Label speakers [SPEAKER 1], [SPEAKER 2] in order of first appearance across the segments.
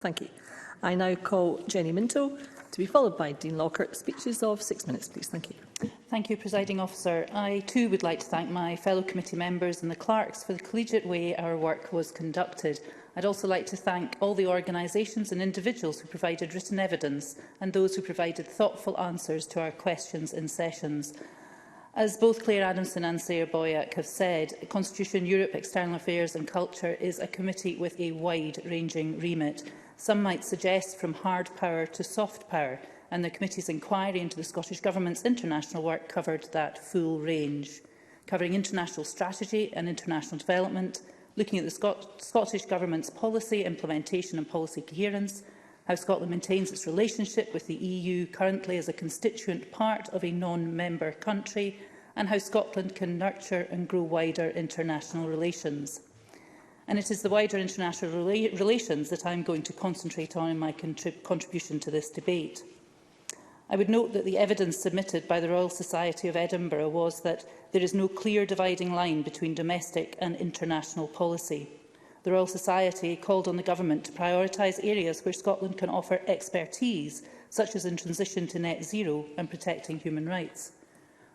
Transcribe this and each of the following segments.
[SPEAKER 1] Thank you. I now call Jenni Minto to be followed by Dean Lockhart. Speeches of 6 minutes, please. Thank you.
[SPEAKER 2] Thank you, Presiding Officer. I too would like to thank my fellow committee members and the clerks for the collegiate way our work was conducted. I'd also like to thank all the organisations and individuals who provided written evidence and those who provided thoughtful answers to our questions in sessions. As both Claire Adamson and Sarah Boyack have said, Constitution, Europe, External Affairs and Culture is a committee with a wide-ranging remit. Some might suggest from hard power to soft power, and the committee's inquiry into the Scottish Government's international work covered that full range, covering international strategy and international development, looking at the Scottish Government's policy implementation and policy coherence, how Scotland maintains its relationship with the EU currently as a constituent part of a non-member country, and how Scotland can nurture and grow wider international relations. And it is the wider international relations that I am going to concentrate on in my contribution to this debate. I would note that the evidence submitted by the Royal Society of Edinburgh was that there is no clear dividing line between domestic and international policy. The Royal Society called on the Government to prioritise areas where Scotland can offer expertise, such as in transition to net zero and protecting human rights.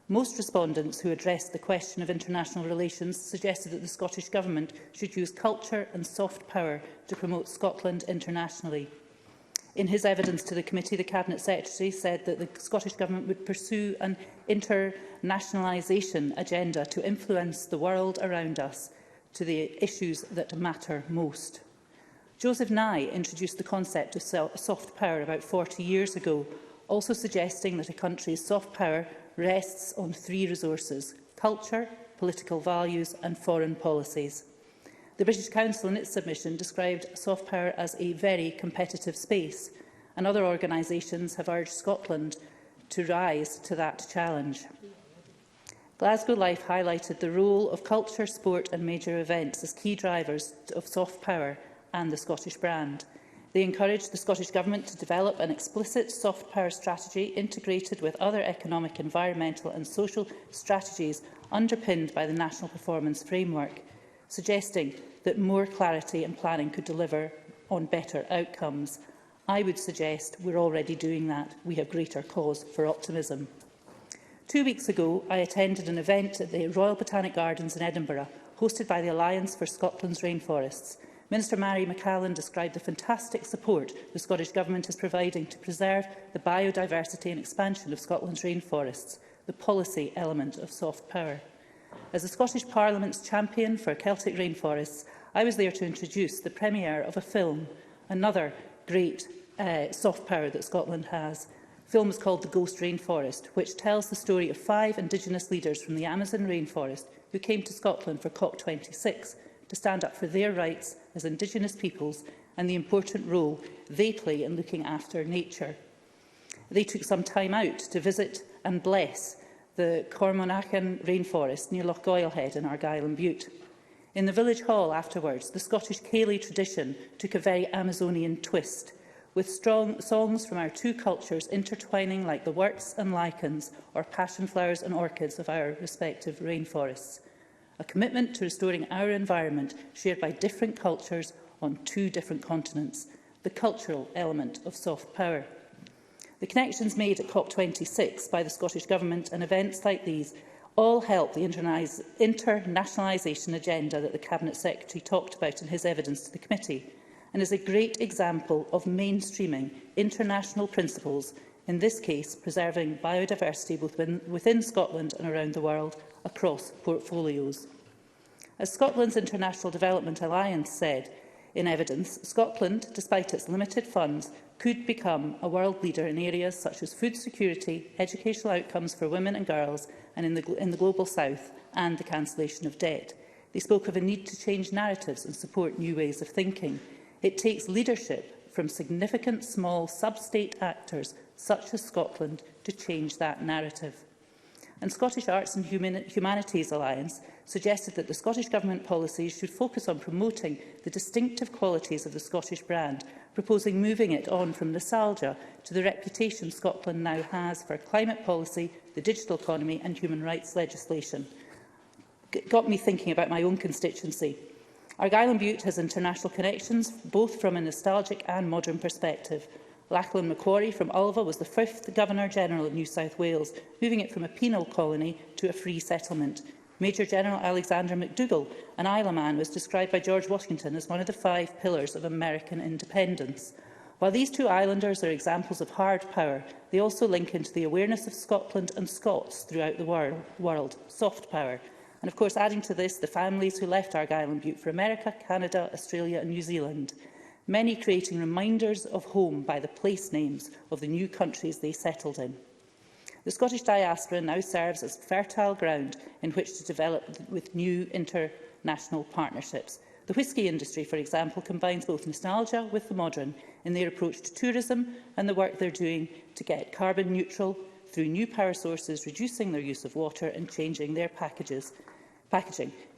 [SPEAKER 2] Most respondents who addressed the question of international relations suggested that the Scottish Government should use culture and soft power to promote Scotland internationally. In his evidence to the committee, the Cabinet Secretary said that the Scottish Government would pursue an internationalisation agenda to influence the world around us to the issues that matter most. Joseph Nye introduced the concept of soft power about 40 years ago, also suggesting that a country's soft power rests on three resources: culture, political values and foreign policies. The British Council in its submission described soft power as a very competitive space, and other organisations have urged Scotland to rise to that challenge. Glasgow Life highlighted the role of culture, sport and major events as key drivers of soft power and the Scottish brand. They encouraged the Scottish Government to develop an explicit soft power strategy integrated with other economic, environmental and social strategies underpinned by the National Performance Framework, suggesting that more clarity and planning could deliver on better outcomes. I would suggest we're already doing that. We have greater cause for optimism. 2 weeks ago, I attended an event at the Royal Botanic Gardens in Edinburgh, hosted by the Alliance for Scotland's Rainforests. Minister Mary McCallan described the fantastic support the Scottish Government is providing to preserve the biodiversity and expansion of Scotland's rainforests, the policy element of soft power. As the Scottish Parliament's champion for Celtic rainforests, I was there to introduce the premiere of a film, another great soft power that Scotland has. The film is called The Ghost Rainforest, which tells the story of 5 Indigenous leaders from the Amazon rainforest who came to Scotland for COP26 to stand up for their rights as Indigenous peoples and the important role they play in looking after nature. They took some time out to visit and bless the Cormornachan rainforest near Loch Goilhead in Argyll and Bute. In the village hall afterwards, the Scottish Ceilidh tradition took a very Amazonian twist, with strong songs from our two cultures intertwining like the wurts and lichens or passion flowers and orchids of our respective rainforests. A commitment to restoring our environment shared by different cultures on 2 different continents, the cultural element of soft power. The connections made at COP26 by the Scottish Government and events like these all help the internationalisation agenda that the Cabinet Secretary talked about in his evidence to the committee, and is a great example of mainstreaming international principles, in this case preserving biodiversity both within Scotland and around the world across portfolios. As Scotland's International Development Alliance said in evidence, Scotland, despite its limited funds, could become a world leader in areas such as food security, educational outcomes for women and girls, and in the Global South, and the cancellation of debt. They spoke of a need to change narratives and support new ways of thinking. It takes leadership from significant small sub-state actors such as Scotland to change that narrative. And Scottish Arts and Humanities Alliance suggested that the Scottish Government policies should focus on promoting the distinctive qualities of the Scottish brand, proposing moving it on from nostalgia to the reputation Scotland now has for climate policy, the digital economy and human rights legislation. It got me thinking about my own constituency. Argyll and Bute has international connections, both from a nostalgic and modern perspective. Lachlan Macquarie from Ulva was the 5th Governor-General of New South Wales, moving it from a penal colony to a free settlement. Major General Alexander MacDougall, an Isle man, was described by George Washington as one of the 5 pillars of American independence. While these two islanders are examples of hard power, they also link into the awareness of Scotland and Scots throughout the world, soft power. And of course, adding to this, the families who left Argyll and Bute for America, Canada, Australia and New Zealand, many creating reminders of home by the place names of the new countries they settled in. The Scottish diaspora now serves as fertile ground in which to develop with new international partnerships. The whisky industry, for example, combines both nostalgia with the modern in their approach to tourism and the work they're doing to get carbon neutral through new power sources, reducing their use of water and changing their packaging.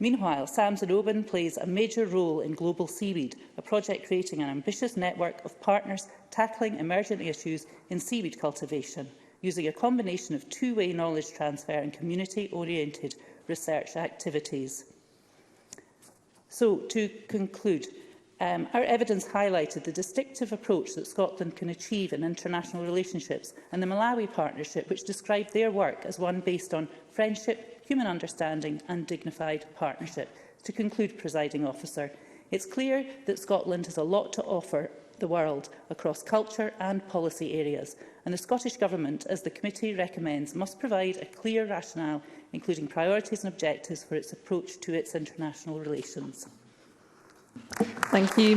[SPEAKER 2] Meanwhile, Sams and Oban plays a major role in Global Seaweed, a project creating an ambitious network of partners tackling emergent issues in seaweed cultivation, using a combination of two-way knowledge transfer and community-oriented research activities. So, to conclude, our evidence highlighted the distinctive approach that Scotland can achieve in international relationships and the Malawi partnership, which described their work as one based on friendship, human understanding and dignified partnership. To conclude, Presiding Officer, it's clear that Scotland has a lot to offer the world across culture and policy areas, and the Scottish Government, as the committee recommends, must provide a clear rationale, including priorities and objectives for its approach to its international relations.
[SPEAKER 1] Thank you,